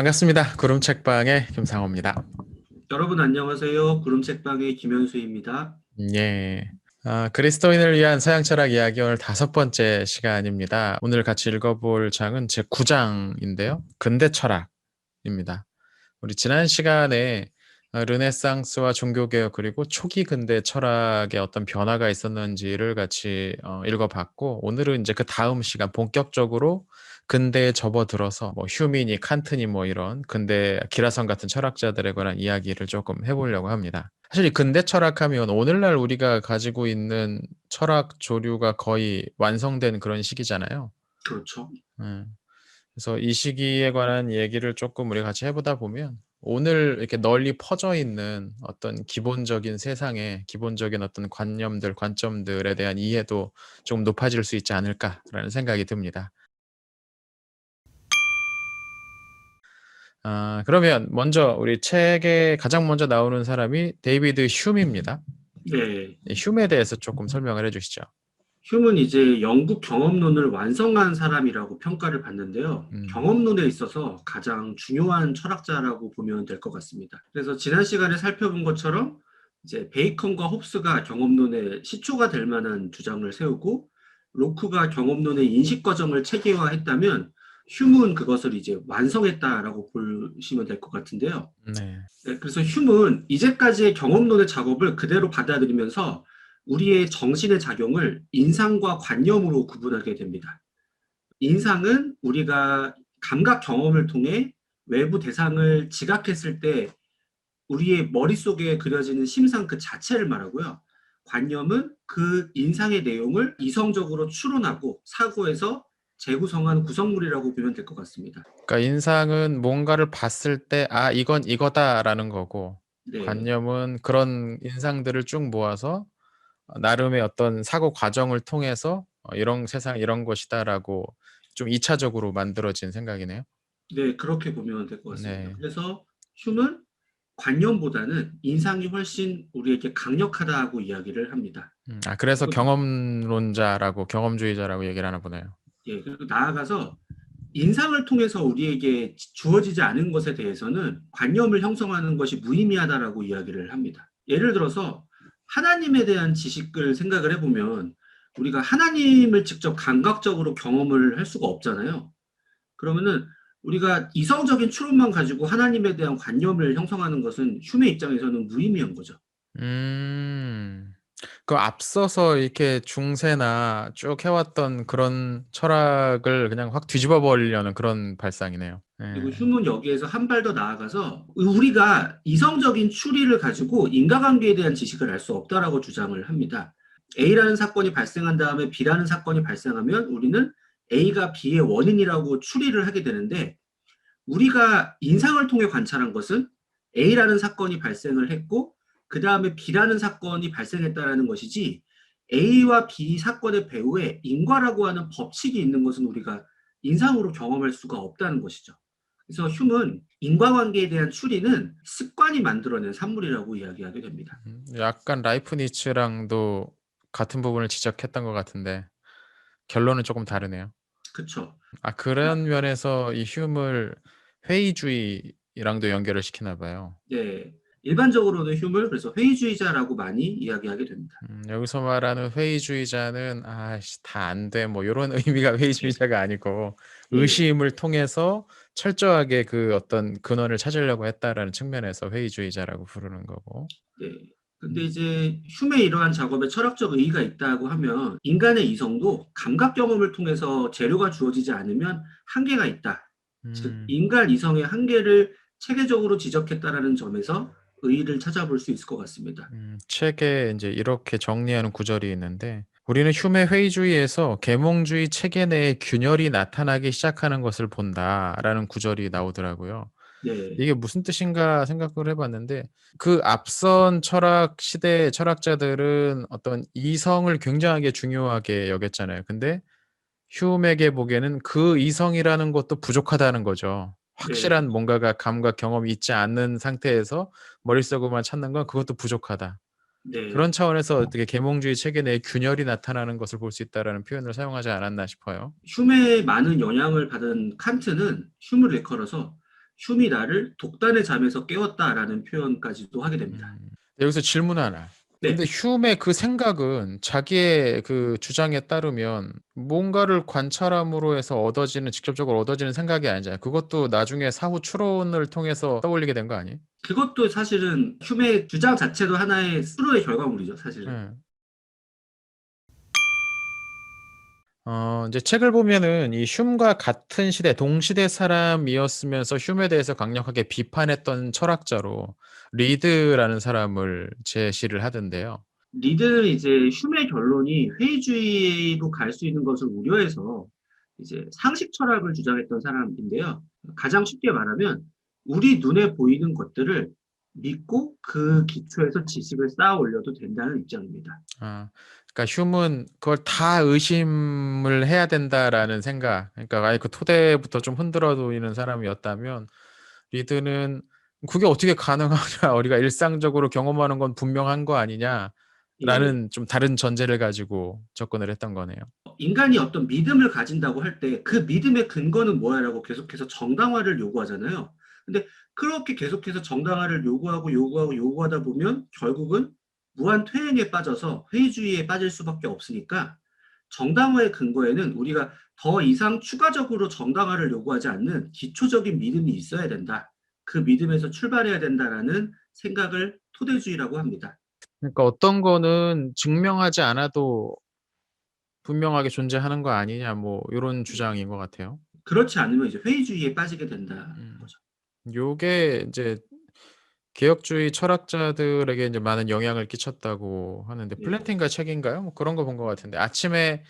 반갑습니다. 구름책방의 김상호입니다. 여러분 안녕하세요. 구름책방의 김현수입니다. 예. 그리스도인을 위한 서양 철학 이야기 오늘 5번째 시간입니다. 오늘 같이 읽어볼 장은 제 9장인데요. 근대 철학입니다. 우리 지난 시간에 르네상스와 종교개혁 그리고 초기 근대 철학의 어떤 변화가 있었는지를 같이 읽어봤고, 오늘은 이제 그 다음 시간 본격적으로 근대에 접어들어서 휴미니, 칸트니 이런 근대 기라성 같은 철학자들에 관한 이야기를 조금 해보려고 합니다. 사실 이 근대 철학하면 오늘날 우리가 가지고 있는 철학 조류가 거의 완성된 그런 시기잖아요. 그렇죠. 음. 그래서 이 시기에 관한 얘기를 조금 우리가 같이 해보다 보면 오늘 이렇게 널리 퍼져 있는 어떤 기본적인 세상의 기본적인 어떤 관념들, 관점들에 대한 이해도 좀 높아질 수 있지 않을까라는 생각이 듭니다. 그러면 먼저 우리 책에 가장 먼저 나오는 사람이 데이비드 휴미입니다. 네. 이 휴메에 대해서 조금 설명을 해주시죠. 휴은 이제 영국 경험론을 완성한 사람이라고 평가를 받는데요. 음, 경험론에 있어서 가장 중요한 철학자라고 보면 될 것 같습니다. 그래서 지난 시간에 살펴본 것처럼 이제 베이컨과 홉스가 경험론의 시초가 될 만한 주장을 세우고 로크가 경험론의 인식 과정을 체계화했다면 휴은 그것을 이제 완성했다라고 보시면 될 것 같은데요. 네. 네, 그래서 휴은 이제까지의 경험론의 작업을 그대로 받아들이면서 우리의 정신의 작용을 인상과 관념으로 구분하게 됩니다. 인상은 우리가 감각 경험을 통해 외부 대상을 지각했을 때 우리의 머릿속에 그려지는 심상 그 자체를 말하고요. 관념은 그 인상의 내용을 이성적으로 추론하고 사고해서 재구성한 구성물이라고 보면 될 것 같습니다. 그러니까 인상은 뭔가를 봤을 때 이건 이거다라는 거고, 네. 관념은 그런 인상들을 쭉 모아서 나름의 어떤 사고 과정을 통해서 이런 세상 이런 것이다라고 좀 2차적으로 만들어진 생각이네요. 네, 그렇게 보면 될 것 같습니다. 네. 그래서 휴은 관념보다는 인상이 훨씬 우리에게 강력하다고 이야기를 합니다. 그래서 그리고 경험론자라고 경험주의자라고 얘기를 하나 보네요. 예, 그리고 나아가서 인상을 통해서 우리에게 주어지지 않은 것에 대해서는 관념을 형성하는 것이 무의미하다라고 이야기를 합니다. 예를 들어서 하나님에 대한 지식을 생각을 해보면 우리가 하나님을 직접 감각적으로 경험을 할 수가 없잖아요. 그러면은 우리가 이성적인 추론만 가지고 하나님에 대한 관념을 형성하는 것은 휴메 입장에서는 무의미한 거죠. 음. 그 앞서서 이렇게 중세나 쭉 해왔던 그런 철학을 그냥 확 뒤집어 버리려는 그런 발상이네요. 그리고 예. 휴문 여기에서 한 발 더 나아가서 우리가 이성적인 추리를 가지고 인과관계에 대한 지식을 알 수 없다라고 주장을 합니다. A라는 사건이 발생한 다음에 B라는 사건이 발생하면 우리는 A가 B의 원인이라고 추리를 하게 되는데 우리가 인상을 통해 관찰한 것은 A라는 사건이 발생을 했고 그 다음에 B라는 사건이 발생했다라는 것이지 A와 B 사건의 배후에 인과라고 하는 법칙이 있는 것은 우리가 인상으로 경험할 수가 없다는 것이죠. 그래서 휴은 인과관계에 대한 추리는 습관이 만들어낸 산물이라고 이야기하게 됩니다. 약간 라이프니츠랑도 같은 부분을 지적했던 것 같은데 결론은 조금 다르네요. 그쵸? 그런 면에서 이 휴을 회의주의랑도 연결을 시키나 봐요. 네. 일반적으로는 휴을 그래서 회의주의자라고 많이 이야기하게 됩니다. 여기서 말하는 회의주의자는 다 안 돼 요런 의미가 회의주의자가 아니고 예. 의심을 통해서 철저하게 그 어떤 근원을 찾으려고 했다라는 측면에서 회의주의자라고 부르는 거고. 네. 근데 음. 이제 흉의 이러한 작업에 철학적 의의가 있다고 하면 인간의 이성도 감각 경험을 통해서 재료가 주어지지 않으면 한계가 있다. 즉 음. 인간 이성의 한계를 체계적으로 지적했다라는 점에서 의의를 찾아볼 수 있을 것 같습니다. 책에 인제 이렇게 정리하는 구절이 있는데 "우리는 휴메 회의주의에서 계몽주의 체계 내에 균열이 나타나기 시작하는 것을 본다."라는 구절이 나오더라고요. 네, 이게 무슨 뜻인가 생각을 해 봤는데 그 앞선 철학 시대의 철학자들은 어떤 이성을 굉장하게 중요하게 여겼잖아요. 근데 휴메에게 보기에는 그 이성이라는 것도 부족하다는 거죠. 네, 확실한 뭔가가 감각 경험이 있지 않는 상태에서 머릿속으로만 찾는 건 그것도 부족하다. 네. 그런 차원에서 어떻게 계몽주의 체계 내에 균열이 나타나는 것을 볼 수 있다라는 표현을 사용하지 않았나 싶어요. 흉의 많은 영향을 받은 칸트는 흉을 일컬어서 흉이 나를 독단의 잠에서 깨웠다라는 표현까지도 하게 됩니다. 여기서 질문 하나. 근데 네, 휴메의 그 생각은 자기의 그 주장에 따르면 뭔가를 관찰함으로 해서 얻어지는 직접적으로 얻어지는 생각이 아니잖아요. 그것도 나중에 사후 추론을 통해서 떠올리게 된 거 아니에요? 그것도 사실은 휴메의 주장 자체도 하나의 수로의 결과물이죠, 사실은. 예. 이제 책을 보면은 이 흉과 같은 시대, 동시대 사람이었으면서 흉에 대해서 강력하게 비판했던 철학자로 리드라는 사람을 제시를 하던데요. 리드는 이제 휴메 결론이 회의주의로 갈 수 있는 것을 우려해서 이제 상식 철학을 주장했던 사람인데요. 가장 쉽게 말하면 우리 눈에 보이는 것들을 믿고 그 기초에서 지식을 쌓아 올려도 된다는 입장입니다. 아, 그러니까 휴은 그걸 다 의심을 해야 된다라는 생각. 그러니까 아예 그 토대부터 좀 흔들어 놓이는 사람이었다면 리드는 그게 어떻게 가능하냐? 우리가 일상적으로 경험하는 건 분명한 거 예, 아니냐라는 좀 다른 전제를 가지고 접근을 했던 거네요. 인간이 어떤 믿음을 가진다고 할 때 그 믿음의 근거는 뭐야라고 계속해서 정당화를 요구하잖아요. 근데 그렇게 계속해서 정당화를 요구하다 보면 결국은 무한 퇴행에 빠져서 회의주의에 빠질 수밖에 없으니까 정당화의 근거에는 우리가 더 이상 추가적으로 정당화를 요구하지 않는 기초적인 믿음이 있어야 된다. 그 믿음에서 출발해야 된다라는 생각을 토대주의라고 합니다. 그러니까 어떤 거는 증명하지 않아도 분명하게 존재하는 거 아니냐 뭐 요런 주장인 것 같아요. 그렇지 않으면 이제 회의주의에 빠지게 된다는 음. 거죠. 요게 인제 개혁주의 철학자들에게 인제 많은 영향을 끼쳤다고 하는데 네. 플랜팅가 책인가요? 뭐 그런 거 본 것 같은데 아침에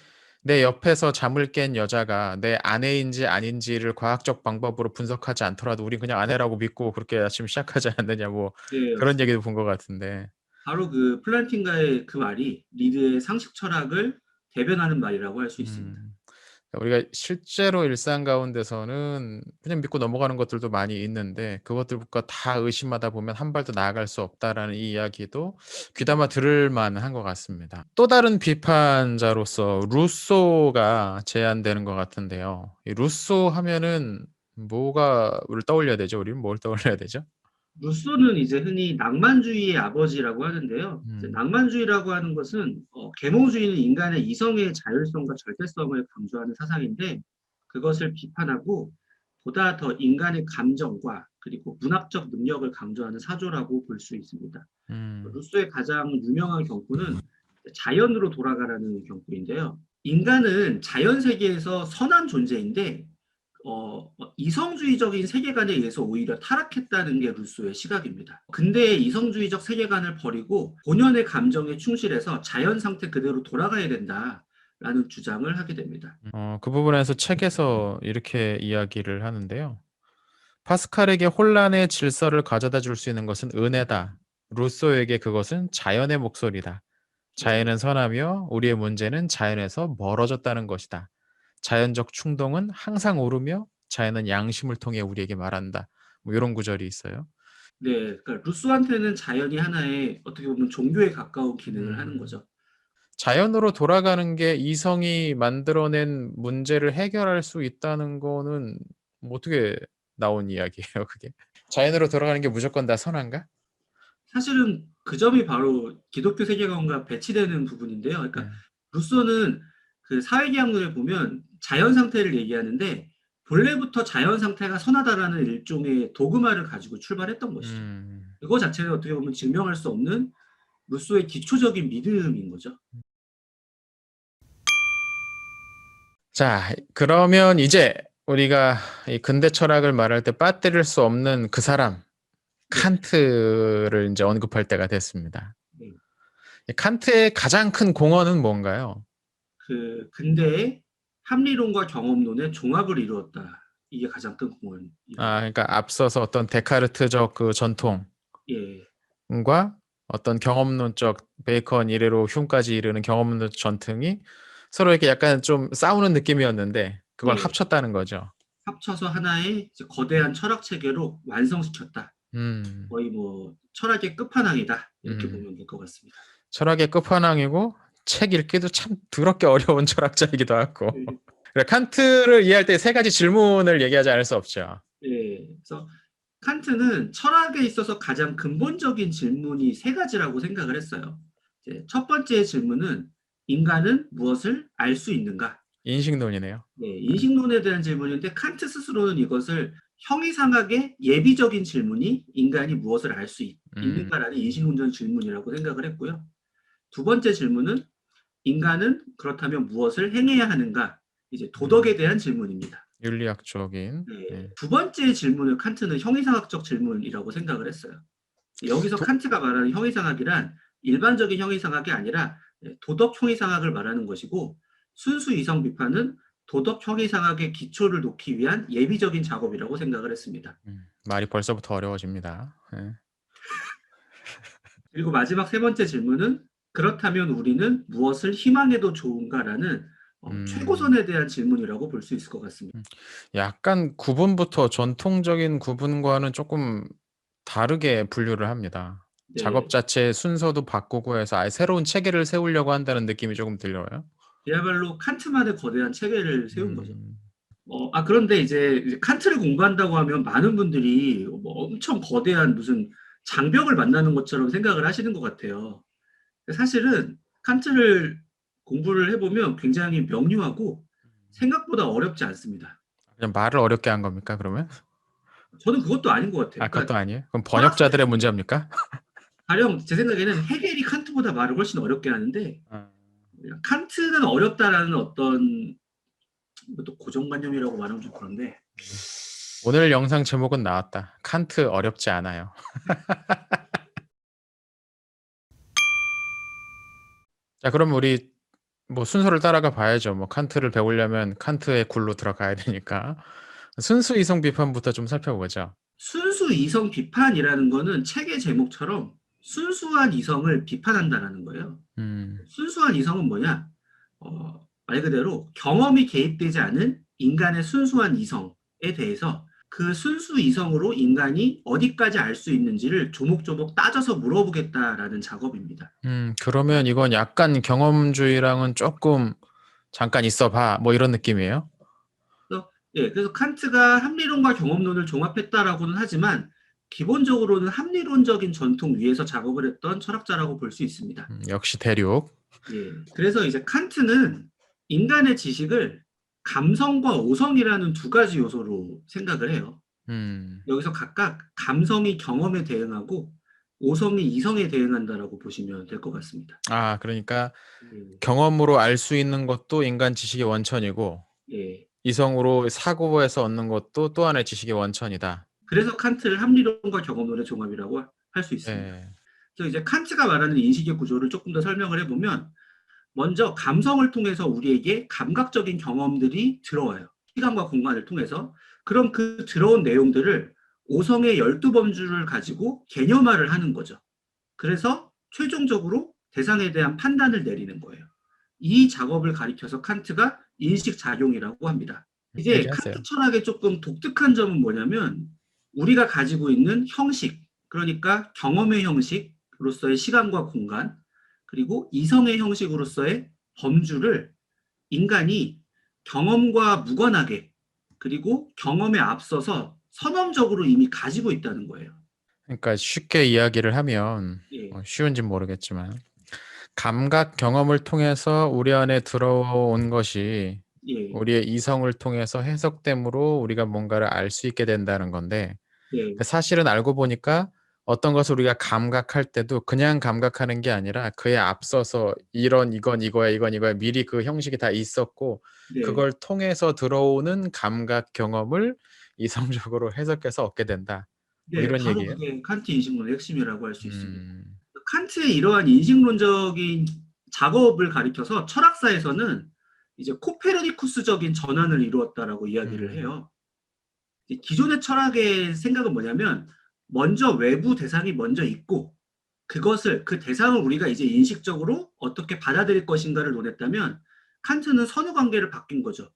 내 옆에서 잠을 깬 여자가 내 아내인지 아닌지를 과학적 방법으로 분석하지 않더라도 우린 그냥 아내라고 믿고 그렇게 아침을 시작하지 않느냐 뭐 네, 그런 맞습니다. 얘기도 본 것 같은데. 바로 그 플란팅가의 그 말이 리드의 상식 철학을 대변하는 말이라고 할 수 있습니다. 음. 우리가 실제로 일상 가운데서는 그냥 믿고 넘어가는 것들도 많이 있는데 그것들과 다 의심하다 보면 한 발도 나아갈 수 없다라는 이 이야기도 귀담아 들을 만한 것 같습니다. 또 다른 비판자로서 루소가 제안되는 것 같은데요. 이 루소 하면은 뭐가를 떠올려야 되죠? 우리는 뭘 떠올려야 되죠? 루소는 이제 흔히 낭만주의의 아버지라고 하는데요. 이제 음. 낭만주의라고 하는 것은 계몽주의는 인간의 이성의 자율성과 절대성을 강조하는 사상인데 그것을 비판하고 보다 더 인간의 감정과 그리고 문학적 능력을 강조하는 사조라고 볼 수 있습니다. 음. 루소의 가장 유명한 경구는 자연으로 돌아가라는 경구인데요. 인간은 자연 세계에서 선한 존재인데 이성주의적인 세계관에 의해서 오히려 타락했다는 게 루소의 시각입니다. 근대의 이성주의적 세계관을 버리고 본연의 감정에 충실해서 자연 상태 그대로 돌아가야 된다라는 주장을 하게 됩니다. 그 부분에서 책에서 이렇게 이야기를 하는데요. 파스칼에게 혼란의 질서를 가져다 줄 수 있는 것은 은혜다. 루소에게 그것은 자연의 목소리다. 네, 자연은 선하며 우리의 문제는 자연에서 멀어졌다는 것이다. 자연적 충동은 항상 오르며 자연은 양심을 통해 우리에게 말한다. 뭐 이런 구절이 있어요. 네, 그러니까 루소한테는 자연이 하나의 어떻게 보면 종교에 가까운 기능을 하는 음, 거죠. 자연으로 돌아가는 게 이성이 만들어낸 문제를 해결할 수 있다는 거는 뭐 어떻게 나온 이야기예요, 그게? 자연으로 돌아가는 게 무조건 다 선한가? 사실은 그 점이 바로 기독교 세계관과 배치되는 부분인데요. 그러니까 네. 루소는 그 사회계약론에 보면 자연 상태를 얘기하는데 본래부터 자연 상태가 선하다라는 일종의 도그마를 가지고 출발했던 것이죠. 음. 그거 자체는 어떻게 보면 증명할 수 없는 루소의 기초적인 믿음인 거죠. 자, 그러면 이제 우리가 이 근대 철학을 말할 때 빠뜨릴 수 없는 그 사람 네, 칸트를 인제 언급할 때가 됐습니다. 네. 이 칸트의 가장 큰 공헌은 뭔가요? 그 근대의 합리론과 경험론의 종합을 이루었다. 이게 가장 큰 공헌이라고. 그러니까 앞서서 어떤 데카르트적 그 전통과 예, 어떤 경험론적 베이컨 이래로 흉까지 이르는 경험론적 전통이 서로 이렇게 약간 좀 싸우는 느낌이었는데 그걸 예. 합쳤다는 거죠. 합쳐서 하나의 이제 거대한 철학 체계로 완성시켰다. 음. 거의 뭐 철학의 끝판왕이다. 이렇게 음. 보면 될 것 같습니다. 철학의 끝판왕이고 책 읽기도 참 더럽게 어려운 철학자이기도 하고. 네. 그래 칸트를 이해할 때 세 가지 질문을 얘기하지 않을 수 없죠. 예. 그래서 칸트는 철학에 있어서 가장 근본적인 질문이 세 가지라고 생각을 했어요. 이제 첫 번째 질문은 인간은 무엇을 알 수 있는가? 인식론이네요. 네, 인식론에 대한 질문인데 칸트 스스로는 이것을 형이상학의 예비적인 질문이 인간이 무엇을 알 수 음, 있는가라는 인식론적 질문이라고 생각을 했고요. 두 번째 질문은 인간은 그렇다면 무엇을 행해야 하는가? 이제 음, 도덕에 대한 질문입니다. 윤리학적인. 네, 예. 두 번째 질문을 칸트는 형이상학적 질문이라고 생각을 했어요. 여기서 도, 칸트가 말하는 형이상학이란 일반적인 형이상학이 아니라 도덕 형이상학을 말하는 것이고 순수 이성 비판은 도덕 형이상학의 기초를 놓기 위한 예비적인 작업이라고 생각을 했습니다. 말이 벌써부터 어려워집니다. 예. 그리고 마지막 세 번째 질문은 그렇다면 우리는 무엇을 희망해도 좋은가라는 음, 최고선에 대한 질문이라고 볼 수 있을 것 같습니다. 음. 약간 구분부터 전통적인 구분과는 조금 다르게 분류를 합니다. 작업 네, 자체의 순서도 바꾸고 해서 아예 새로운 체계를 세우려고 한다는 느낌이 조금 들려요. 그야말로 칸트만의 거대한 체계를 세운 거죠. 음, 그런데 이제 칸트를 공부한다고 하면 많은 분들이 뭐 엄청 거대한 무슨 장벽을 만나는 것처럼 생각을 하시는 것 같아요. 사실은 칸트를 공부를 해보면 굉장히 명료하고 생각보다 어렵지 않습니다. 그냥 말을 어렵게 한 겁니까, 그러면? 저는 그것도 아닌 것 아, 같아요. 그것도 그러니까 아니에요? 그럼 번역자들의 철학자들이 문제입니까? 가령 제 생각에는 헤겔이 칸트보다 말을 훨씬 어렵게 하는데 아, 칸트는 어렵다라는 어떤 또 고정관념이라고 말하면 좀 그런데 오늘 영상 제목은 나왔다. 칸트 어렵지 않아요. 자, 그럼 우리 뭐 순서를 따라가 봐야죠. 뭐 칸트를 배우려면 칸트의 굴로 들어가야 되니까. 순수 이성 비판부터 좀 살펴보죠. 순수 이성 비판이라는 거는 책의 제목처럼 순수한 이성을 비판한다라는 거예요. 음, 순수한 이성은 뭐냐? 말 그대로 경험이 개입되지 않은 인간의 순수한 이성에 대해서 그 순수 이성으로 인간이 어디까지 알 수 있는지를 조목조목 따져서 물어보겠다라는 작업입니다. 그러면 이건 약간 경험주의랑은 조금 잠깐 있어봐. 뭐 이런 느낌이에요? 그래서 칸트가 합리론과 경험론을 종합했다라고는 하지만 기본적으로는 합리론적인 전통 위에서 작업을 했던 철학자라고 볼 수 있습니다. 역시 대륙. 그래서 이제 칸트는 인간의 지식을 감성과 오성이라는 두 가지 요소로 생각을 해요. 음, 여기서 각각 감성이 경험에 대응하고 오성이 이성에 대응한다라고 보시면 될 것 같습니다. 아, 그러니까 예, 경험으로 알 수 있는 것도 인간 지식의 원천이고, 예. 이성으로 사고에서 얻는 것도 또 하나의 지식의 원천이다. 그래서 칸트를 합리론과 경험론의 종합이라고 할 수 있습니다. 예. 그래서 이제 칸트가 말하는 인식의 구조를 조금 더 설명을 해보면 먼저 감성을 통해서 우리에게 감각적인 경험들이 들어와요. 시간과 공간을 통해서. 그럼 그 들어온 내용들을 오성의 12범주를 가지고 개념화를 하는 거죠. 그래서 최종적으로 대상에 대한 판단을 내리는 거예요. 이 작업을 가리켜서 칸트가 인식작용이라고 합니다. 이제 얘기하세요. 칸트 철학의 조금 독특한 점은 뭐냐면 우리가 가지고 있는 형식, 그러니까 경험의 형식으로서의 시간과 공간, 그리고 이성의 형식으로서의 범주를 인간이 경험과 무관하게 그리고 경험에 앞서서 선언적으로 이미 가지고 있다는 거예요. 그러니까 쉽게 이야기를 하면 예, 쉬운진 모르겠지만 감각 경험을 통해서 우리 안에 들어온 것이 예, 우리의 이성을 통해서 해석됨으로 우리가 뭔가를 알 수 있게 된다는 건데 예, 그 사실은 알고 보니까 어떤 것을 우리가 감각할 때도 그냥 감각하는 게 아니라 그에 앞서서 이건 이거야 이건 이거야 미리 그 형식이 다 있었고 네, 그걸 통해서 들어오는 감각 경험을 이성적으로 해석해서 얻게 된다. 뭐 네, 이런 바로 얘기예요? 그게 칸트 인식론의 핵심이라고 할 수 있습니다. 음. 칸트의 이러한 인식론적인 작업을 가리켜서 철학사에서는 이제 코페르니쿠스적인 전환을 이루었다라고 이야기를 음. 해요. 기존의 철학의 생각은 뭐냐면 먼저 외부 대상이 먼저 있고 그것을 그 대상을 우리가 이제 인식적으로 어떻게 받아들일 것인가를 논했다면 칸트는 선후 관계를 바뀐 거죠.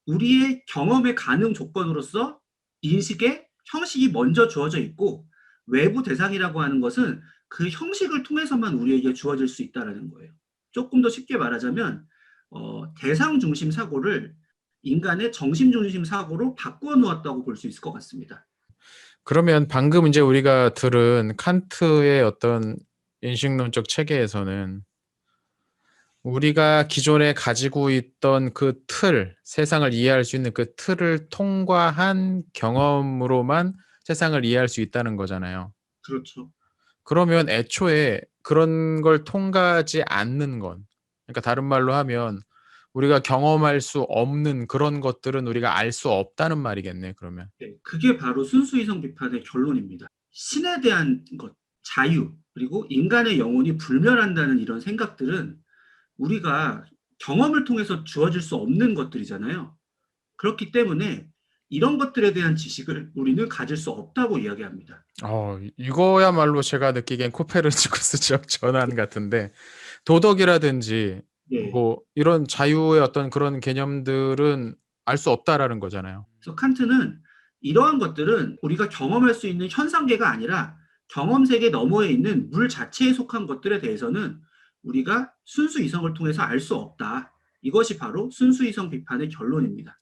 우리의 경험의 가능 조건으로서 인식의 형식이 먼저 주어져 있고 외부 대상이라고 하는 것은 그 형식을 통해서만 우리에게 주어질 수 있다는 거예요. 조금 더 쉽게 말하자면 대상 중심 사고를 인간의 정신 중심 사고로 바꾸어 놓았다고 볼 수 있을 것 같습니다. 그러면 방금 이제 우리가 들은 칸트의 어떤 인식론적 체계에서는 우리가 기존에 가지고 있던 그 틀, 세상을 이해할 수 있는 그 틀을 통과한 경험으로만 세상을 이해할 수 있다는 거잖아요. 그렇죠. 그러면 애초에 그런 걸 통과하지 않는 건, 그러니까 다른 말로 하면 우리가 경험할 수 없는 그런 것들은 우리가 알 수 없다는 말이겠네, 그러면. 네, 그게 바로 순수이성 비판의 결론입니다. 신에 대한 것, 자유, 그리고 인간의 영혼이 불멸한다는 이런 생각들은 우리가 경험을 통해서 주어질 수 없는 것들이잖아요. 그렇기 때문에 이런 것들에 대한 지식을 우리는 가질 수 없다고 이야기합니다. 이거야말로 제가 느끼기엔 코페르니쿠스적 전환 같은데, 도덕이라든지 네. 뭐 이런 자유의 어떤 그런 개념들은 알 수 없다라는 거잖아요. 그래서 칸트는 이러한 것들은 우리가 경험할 수 있는 현상계가 아니라 경험 세계 너머에 있는 물 자체에 속한 것들에 대해서는 우리가 순수 이성을 통해서 알 수 없다. 이것이 바로 순수 이성 비판의 결론입니다.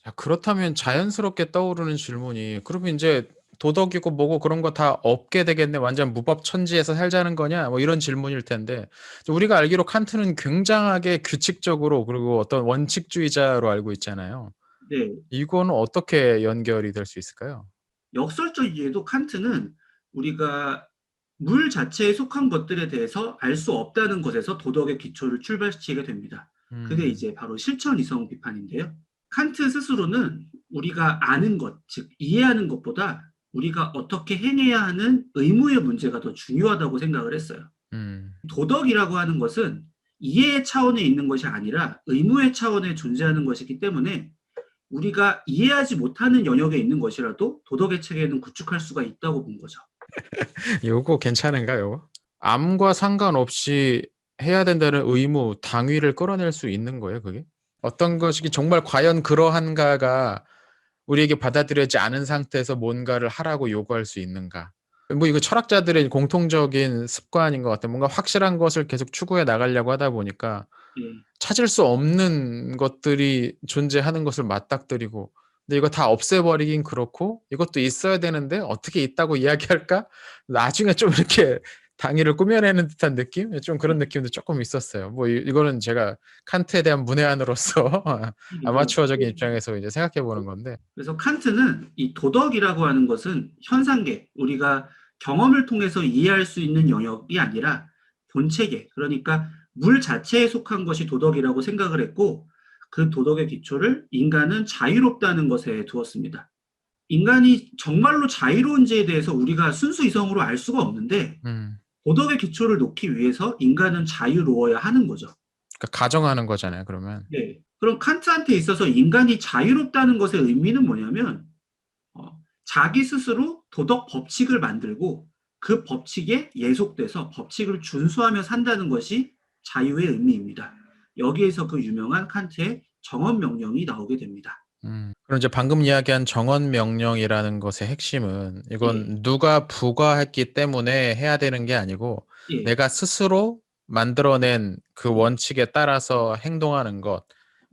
자, 그렇다면 자연스럽게 떠오르는 질문이, 그러면 이제 도덕이고 뭐고 그런 거 다 없게 되겠네. 완전 무법천지에서 살자는 거냐? 뭐 이런 질문일 텐데, 우리가 알기로 칸트는 굉장하게 규칙적으로 그리고 어떤 원칙주의자로 알고 있잖아요. 네, 이거는 어떻게 연결이 될 수 있을까요? 역설적이게도 칸트는 우리가 물 자체에 속한 것들에 대해서 알 수 없다는 것에서 도덕의 기초를 출발시키게 됩니다. 그게 음, 이제 바로 실천 이성 비판인데요. 칸트 스스로는 우리가 아는 것, 즉 이해하는 것보다 우리가 어떻게 행해야 하는 의무의 문제가 더 중요하다고 생각을 했어요. 음. 도덕이라고 하는 것은 이해의 차원에 있는 것이 아니라 의무의 차원에 존재하는 것이기 때문에 우리가 이해하지 못하는 영역에 있는 것이라도 도덕의 체계는 구축할 수가 있다고 본 거죠. 요거 괜찮은가요? 암과 상관없이 해야 된다는 의무, 당위를 끌어낼 수 있는 거예요, 그게? 어떤 것이 정말 과연 그러한가가 우리에게 받아들여지지 않은 상태에서 뭔가를 하라고 요구할 수 있는가? 뭐 이거 철학자들의 공통적인 습관인 것 같아요. 뭔가 확실한 것을 계속 추구해 나가려고 하다 보니까 예, 찾을 수 없는 것들이 존재하는 것을 맞닥뜨리고, 근데 이거 다 없애버리긴 그렇고 이것도 있어야 되는데 어떻게 있다고 이야기할까? 나중에 좀 이렇게 당위를 꾸며내는 듯한 느낌? 좀 그런 느낌도 조금 있었어요. 뭐 이거는 제가 칸트에 대한 문외한으로서 아마추어적인 입장에서 이제 생각해 보는 건데. 그래서 칸트는 이 도덕이라고 하는 것은 현상계, 우리가 경험을 통해서 이해할 수 있는 영역이 아니라 본체계, 그러니까 물 자체에 속한 것이 도덕이라고 생각을 했고, 그 도덕의 기초를 인간은 자유롭다는 것에 두었습니다. 인간이 정말로 자유로운지에 대해서 우리가 순수 이성으로 알 수가 없는데, 음. 도덕의 기초를 놓기 위해서 인간은 자유로워야 하는 거죠. 그러니까 가정하는 거잖아요, 그러면. 네. 그럼 칸트한테 있어서 인간이 자유롭다는 것의 의미는 뭐냐면 자기 스스로 도덕 법칙을 만들고 그 법칙에 예속돼서 법칙을 준수하며 산다는 것이 자유의 의미입니다. 여기에서 그 유명한 칸트의 정언 명령이 나오게 됩니다. 그럼 이제 방금 이야기한 정언 명령이라는 것의 핵심은, 예, 이건 누가 부과했기 때문에 해야 되는 게 아니고 예, 내가 스스로 만들어낸 그 원칙에 따라서 행동하는 것,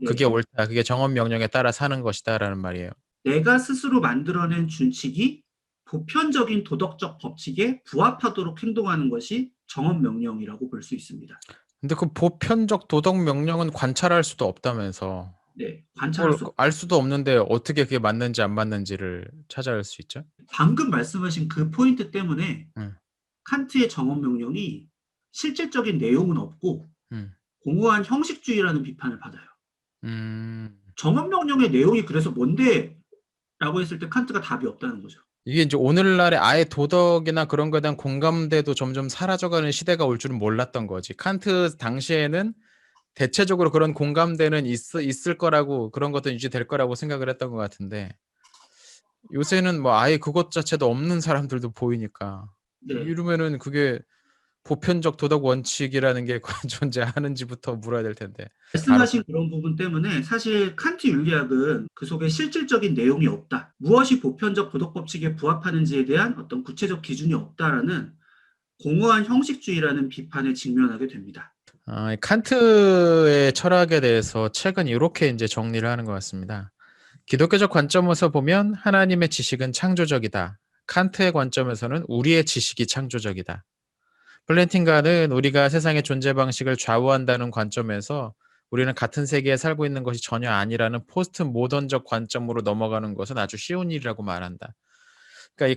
그게 네. 옳다, 그게 정언 명령에 따라 사는 것이다라는 말이에요. 내가 스스로 만들어낸 준칙이 보편적인 도덕적 법칙에 부합하도록 행동하는 것이 정언 명령이라고 볼 수 있습니다. 근데 그 보편적 도덕 명령은 관찰할 수도 없다면서. 네, 관찰할 그걸 수 없죠. 알 수도 없는데 어떻게 그게 맞는지 안 맞는지를 찾아낼 수 있죠? 방금 말씀하신 그 포인트 때문에 음, 칸트의 정언 명령이 실질적인 내용은 없고 음, 공허한 형식주의라는 비판을 받아요. 음. 정언 명령의 내용이 그래서 뭔데? 라고 했을 때 칸트가 답이 없다는 거죠. 이게 이제 오늘날에 아예 도덕이나 그런 거에 대한 공감대도 점점 사라져가는 시대가 올 줄은 몰랐던 거지. 칸트 당시에는 대체적으로 그런 공감대는 있을 거라고, 그런 것도 유지될 거라고 생각을 했던 것 같은데, 요새는 뭐 아예 그것 자체도 없는 사람들도 보이니까, 네. 이러면은 그게 보편적 도덕 원칙이라는 게 과연 존재하는지부터 물어야 될 텐데. 바로 말씀하신 그런 부분 때문에 사실 칸트 윤리학은 그 속에 실질적인 내용이 없다. 무엇이 보편적 도덕 법칙에 부합하는지에 대한 어떤 구체적 기준이 없다라는 공허한 형식주의라는 비판에 직면하게 됩니다. 칸트의 철학에 대해서 책은 이렇게 이제 정리를 하는 것 같습니다. 기독교적 관점에서 보면 하나님의 지식은 창조적이다. 칸트의 관점에서는 우리의 지식이 창조적이다. 플랜팅가는 우리가 세상의 존재 방식을 좌우한다는 관점에서 우리는 같은 세계에 살고 있는 것이 전혀 아니라는 포스트 모던적 관점으로 넘어가는 것은 아주 쉬운 일이라고 말한다. 그러니까 이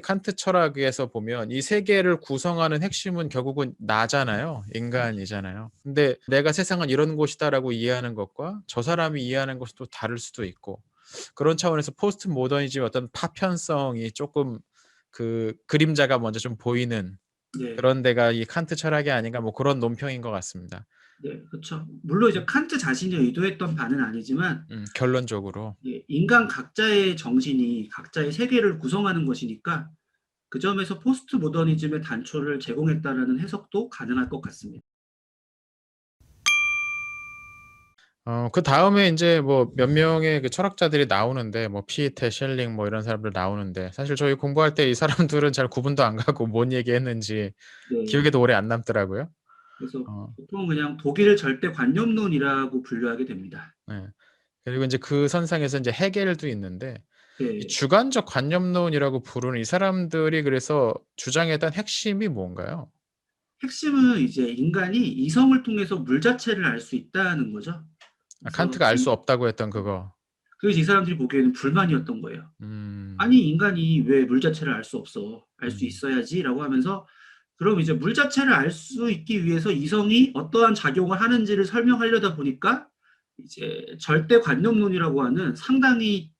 칸트 철학에서 보면 이 세계를 구성하는 핵심은 결국은 나잖아요. 인간이잖아요. 근데 내가 세상은 이런 곳이다라고 이해하는 것과 저 사람이 이해하는 것이 또 다를 수도 있고, 그런 차원에서 포스트 모더니즘의 어떤 파편성이 조금 그 그림자가 먼저 좀 보이는 네. 그런 데가 이 칸트 철학이 아닌가, 뭐 그런 논평인 것 같습니다. 네. 그쵸. 물론 이제 음. 칸트 자신이 의도했던 바는 아니지만 결론적으로. 예, 인간 각자의 정신이 각자의 세계를 구성하는 것이니까 그 점에서 포스트 모더니즘의 단초를 제공했다라는 해석도 가능할 것 같습니다. 그다음에 인제 뭐 몇 명의 그 철학자들이 나오는데, 뭐 피에테, 셸링 뭐 이런 사람들 나오는데, 사실 저희 공부할 때 이 사람들은 잘 구분도 안 가고 뭔 얘기했는지 네. 기억에도 오래 안 남더라고요. 그래서 어 보통 그냥 독일 절대 관념론이라고 분류하게 됩니다. 네. 그리고 인제 그 선상에서 인제 헤겔도 있는데, 이 네. 주관적 관념론이라고 부르는 이 사람들이 그래서 주장했던 핵심이 뭔가요? 핵심은 이제 인간이 이성을 통해서 물 자체를 알 수 있다는 거죠. 그래서 칸트가 알 수 없다고 했던 그거. 그게 이 사람들이 보기에는 불만이었던 거예요. 음. 아니 인간이 왜 물 자체를 알 수 없어? 알 수 음. 있어야지라고 하면서 그럼 이제 물 자체를 알 수 있기 위해서 이성이 어떠한 작용을 하는지를 설명하려다 보니까 이제 절대 관념론이라고 하는 상당히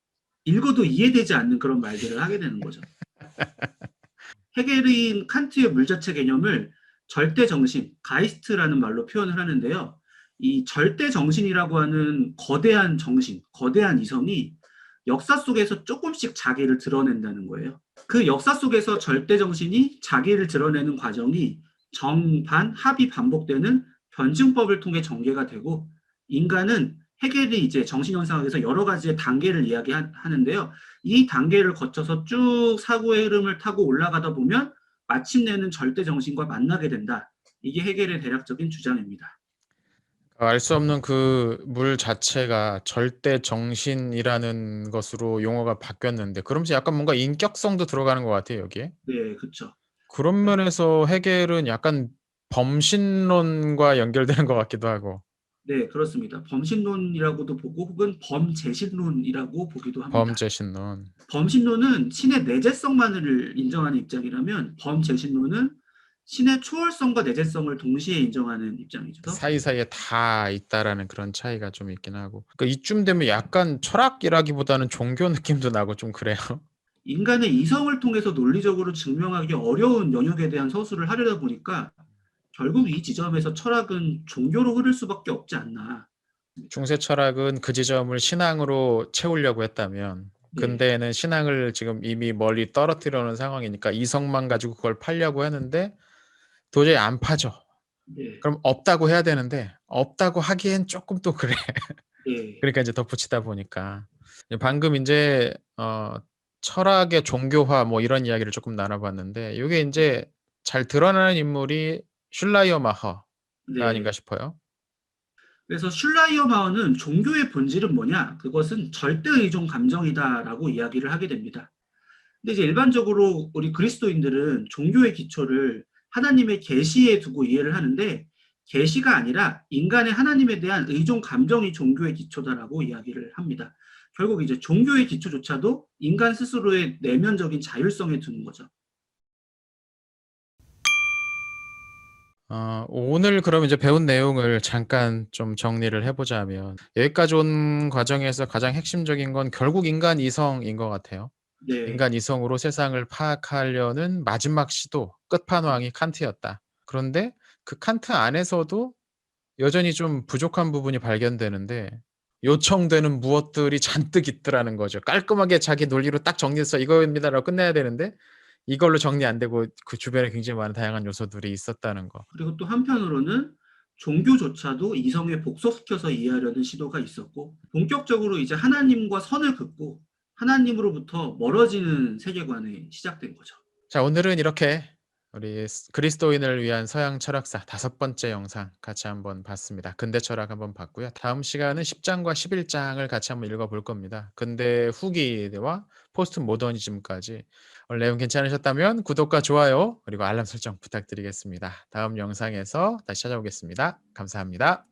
읽어도 이해되지 않는 그런 말들을 하게 되는 거죠. 헤겔인 칸트의 물 자체 개념을 절대 정신, 가이스트라는 말로 표현을 하는데요. 이 절대 정신이라고 하는 거대한 정신, 거대한 이성이 역사 속에서 조금씩 자기를 드러낸다는 거예요. 그 역사 속에서 절대 정신이 자기를 드러내는 과정이 정반 합이 반복되는 변증법을 통해 전개가 되고 인간은 헤겔이 이제 정신현상학에서 여러 가지의 단계를 이야기하는데요. 이 단계를 거쳐서 쭉 사고의 흐름을 타고 올라가다 보면 마침내는 절대 정신과 만나게 된다. 이게 헤겔의 대략적인 주장입니다. 알 수 없는 그 물 자체가 절대 정신이라는 것으로 용어가 바뀌었는데, 그러면서 약간 뭔가 인격성도 들어가는 것 같아요, 여기에. 네, 그렇죠. 그런 면에서 헤겔은 약간 범신론과 연결되는 것 같기도 하고. 네, 그렇습니다. 범신론이라고도 보고 혹은 범재신론이라고 보기도 합니다. 범죄신론. 범신론은 신의 내재성만을 인정하는 입장이라면 범재신론은 신의 초월성과 내재성을 동시에 인정하는 입장이죠. 사이사이에 다 있다라는 그런 차이가 좀 있긴 하고. 그러니까 이쯤 되면 약간 철학이라기보다는 종교 느낌도 나고 좀 그래요. 인간의 이성을 통해서 논리적으로 증명하기 어려운 영역에 대한 서술을 하려다 보니까 결국 이 지점에서 철학은 종교로 흐를 수밖에 없지 않나. 중세 철학은 그 지점을 신앙으로 채우려고 했다면, 네, 근대에는 신앙을 지금 이미 멀리 떨어뜨려 놓은 상황이니까 이성만 가지고 그걸 팔려고 하는데 도저히 안 파죠. 네, 그럼 없다고 해야 되는데 없다고 하기엔 쪼끔 또 그래. 네, 그러니까 인제 덧붙이다 보니까. 방금 인제 철학의 종교화 뭐 이런 이야기를 쪼끔 나눠 봤는데, 요게 인제 잘 드러나는 인물이 슐라이어마허가 아닌가 네. 싶어요. 그래서 슐라이어마어는 종교의 본질은 뭐냐? 그것은 절대 의존 감정이다라고 이야기를 하게 됩니다. 근데 이제 일반적으로 우리 그리스도인들은 종교의 기초를 하나님의 계시에 두고 이해를 하는데 계시가 아니라 인간의 하나님에 대한 의존 감정이 종교의 기초다라고 이야기를 합니다. 결국 이제 종교의 기초조차도 인간 스스로의 내면적인 자율성에 두는 거죠. 오늘 그럼 이제 배운 내용을 잠깐 좀 정리를 해 보자면, 여기까지 온 과정에서 가장 핵심적인 건 결국 인간 이성인 것 같아요. 네, 인간 이성으로 세상을 파악하려는 마지막 시도, 끝판왕이 칸트였다. 그런데 그 칸트 안에서도 여전히 좀 부족한 부분이 발견되는데, 요청되는 무엇들이 잔뜩 있더라는 거죠. 깔끔하게 자기 논리로 딱 정리해서 "이거입니다."라고 끝내야 되는데 이걸로 정리 안 되고 그 주변에 굉장히 많은 다양한 요소들이 있었다는 거. 그리고 또 한편으로는 종교조차도 이성에 복속시켜서 이해하려는 시도가 있었고 본격적으로 이제 하나님과 선을 긋고 하나님으로부터 멀어지는 세계관이 시작된 거죠. 자, 오늘은 이렇게 우리 그리스도인을 위한 서양 철학사 5번째 영상 같이 한번 봤습니다. 근대 철학 한번 봤고요. 다음 시간은 10장과 11장을 같이 한번 읽어볼 겁니다. 근대 후기와 포스트 모더니즘까지. 오늘 내용 괜찮으셨다면 구독과 좋아요 그리고 알람 설정 부탁드리겠습니다. 다음 영상에서 다시 찾아오겠습니다. 감사합니다.